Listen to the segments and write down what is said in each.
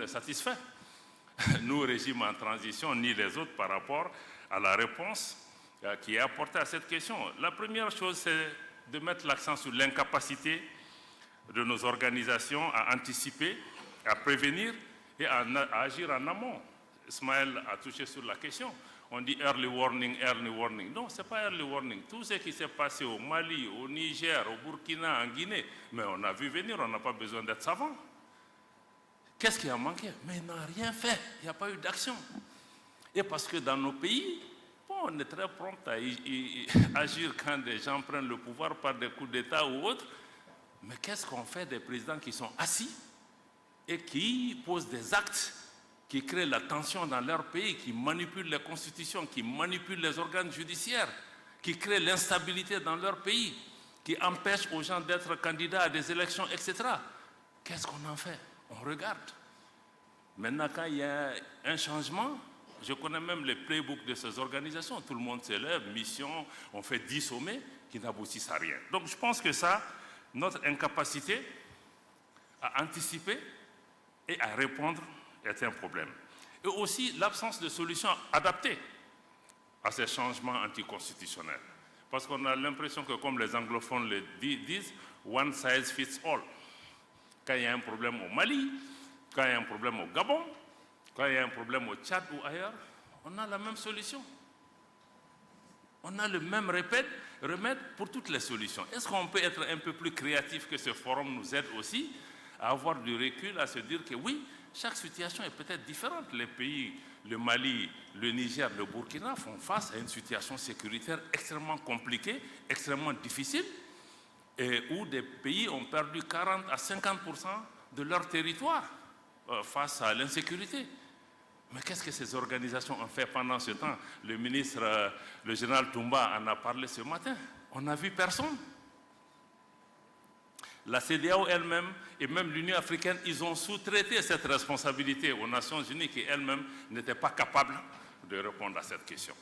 est satisfait, nous, régime en transition, ni les autres, par rapport à la réponse qui est apportée à cette question. La première chose, c'est de mettre l'accent sur l'incapacité de nos organisations à anticiper, à prévenir et à agir en amont. Ismaël a touché sur la question. On dit early warning, early warning. Non, ce n'est pas early warning. Tout ce qui s'est passé au Mali, au Niger, au Burkina, en Guinée, mais on a vu venir, on n'a pas besoin d'être savant. Qu'est-ce qui a manqué? Mais il n'a rien fait, il n'y a pas eu d'action. Et parce que dans nos pays, bon, on est très prompt à agir quand des gens prennent le pouvoir par des coups d'État ou autres. Mais qu'est-ce qu'on fait des présidents qui sont assis et qui posent des actes qui créent la tension dans leur pays, qui manipulent les constitutions, qui manipulent les organes judiciaires, qui créent l'instabilité dans leur pays, qui empêchent aux gens d'être candidats à des élections, etc. Qu'est-ce qu'on en fait? On regarde. Maintenant, quand il y a un changement, je connais même les playbooks de ces organisations. Tout le monde s'élève, mission, on fait 10 sommets qui n'aboutissent à rien. Donc je pense que ça, notre incapacité à anticiper et à répondre est un problème. Et aussi l'absence de solutions adaptées à ces changements anticonstitutionnels. Parce qu'on a l'impression que, comme les anglophones le disent, one size fits all. Quand il y a un problème au Mali, quand il y a un problème au Gabon, quand il y a un problème au Tchad ou ailleurs, on a la même solution. On a le même remède pour toutes les solutions. Est-ce qu'on peut être un peu plus créatif, que ce forum nous aide aussi à avoir du recul, à se dire que oui, chaque situation est peut-être différente. Les pays, le Mali, le Niger, le Burkina font face à une situation sécuritaire extrêmement compliquée, extrêmement difficile, et où des pays ont perdu 40 à 50% de leur territoire face à l'insécurité. Mais qu'est-ce que ces organisations ont fait pendant ce temps? Le ministre, le général Toumba en a parlé ce matin. On n'a vu personne. La CEDEAO elle-même et même l'Union africaine, ils ont sous-traité cette responsabilité aux Nations Unies qui elles-mêmes n'étaient pas capables de répondre à cette question.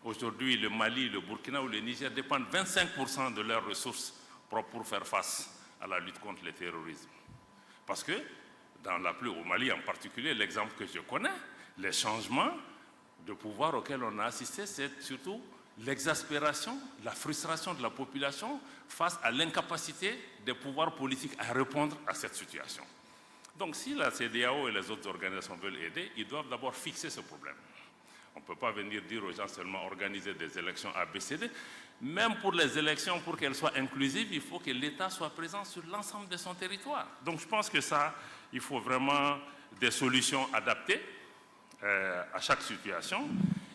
Aujourd'hui, le Mali, le Burkina ou le Niger dépendent 25% de leurs ressources propres pour faire face à la lutte contre le terrorisme. Parce que, au Mali en particulier, l'exemple que je connais, les changements de pouvoir auxquels on a assisté, c'est surtout l'exaspération, la frustration de la population face à l'incapacité des pouvoirs politiques à répondre à cette situation. Donc si la CEDEAO et les autres organisations veulent aider, ils doivent d'abord fixer ce problème. On ne peut pas venir dire aux gens seulement organiser des élections ABCD. Même pour les élections, pour qu'elles soient inclusives, il faut que l'État soit présent sur l'ensemble de son territoire. Donc je pense que ça, il faut vraiment des solutions adaptées à chaque situation.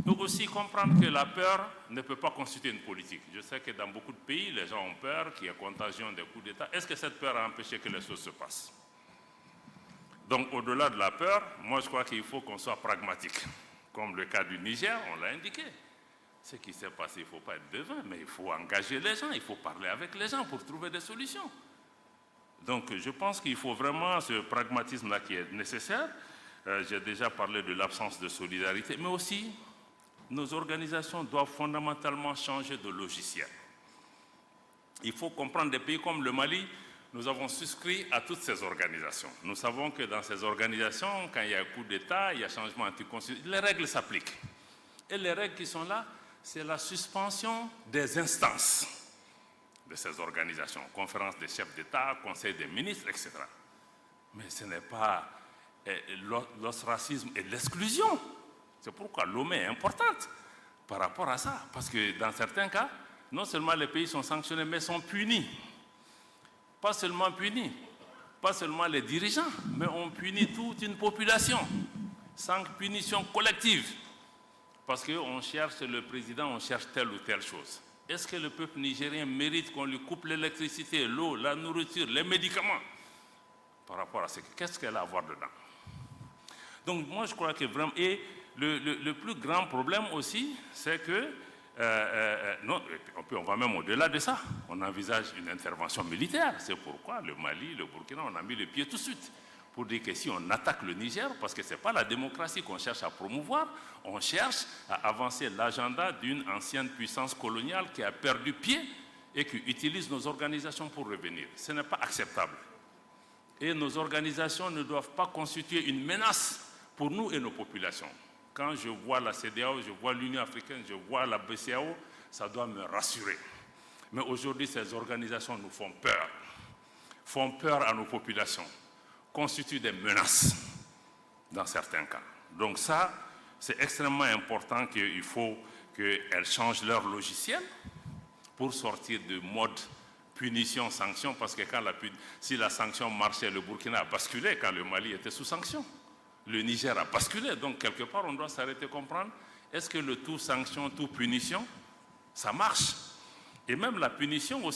Et aussi comprendre que la peur ne peut pas constituer une politique. Je sais que dans beaucoup de pays, les gens ont peur, qu'il y a contagion des coups d'État. Est-ce que cette peur a empêché que les choses se passent? Donc au-delà de la peur, moi je crois qu'il faut qu'on soit pragmatique. Comme le cas du Niger, on l'a indiqué. Ce qui s'est passé, il ne faut pas être devin, mais il faut engager les gens, il faut parler avec les gens pour trouver des solutions. Donc je pense qu'il faut vraiment ce pragmatisme-là qui est nécessaire. J'ai déjà parlé de l'absence de solidarité, mais aussi nos organisations doivent fondamentalement changer de logiciel. Il faut comprendre des pays comme le Mali, nous avons souscrit à toutes ces organisations. Nous savons que dans ces organisations, quand il y a un coup d'État, il y a changement anticonstitutionnel, les règles s'appliquent. Et les règles qui sont là, c'est la suspension des instances de ces organisations, conférence des chefs d'État, conseil des ministres, etc. Mais ce n'est pas l'ostracisme et l'exclusion. C'est pourquoi l'OME est importante par rapport à ça. Parce que dans certains cas, non seulement les pays sont sanctionnés, mais sont punis. Pas seulement punis, pas seulement les dirigeants, mais on punit toute une population, sans punition collective. Parce qu'on cherche le président, on cherche telle ou telle chose. Est-ce que le peuple nigérien mérite qu'on lui coupe l'électricité, l'eau, la nourriture, les médicaments? Par rapport à ce qu'est-ce qu'elle a à voir dedans? Donc moi je crois que vraiment... Et le plus grand problème aussi, c'est que... on va même au-delà de ça. On envisage une intervention militaire. C'est pourquoi le Mali, le Burkina, on a mis le pied tout de suite. Pour dire que si on attaque le Niger, parce que ce n'est pas la démocratie qu'on cherche à promouvoir, on cherche à avancer l'agenda d'une ancienne puissance coloniale qui a perdu pied et qui utilise nos organisations pour revenir. Ce n'est pas acceptable. Et nos organisations ne doivent pas constituer une menace pour nous et nos populations. Quand je vois la CEDEAO, je vois l'Union africaine, je vois la BCEAO, ça doit me rassurer. Mais aujourd'hui, ces organisations nous font peur à nos populations, constituent des menaces dans certains cas. Donc ça, c'est extrêmement important qu'il faut qu'elles changent leur logiciel pour sortir de mode punition-sanction, parce que si la sanction marchait, le Burkina a basculé quand le Mali était sous sanction. Le Niger a basculé, donc quelque part on doit s'arrêter comprendre, est-ce que le tout sanction, tout punition, ça marche? Et même la punition aussi,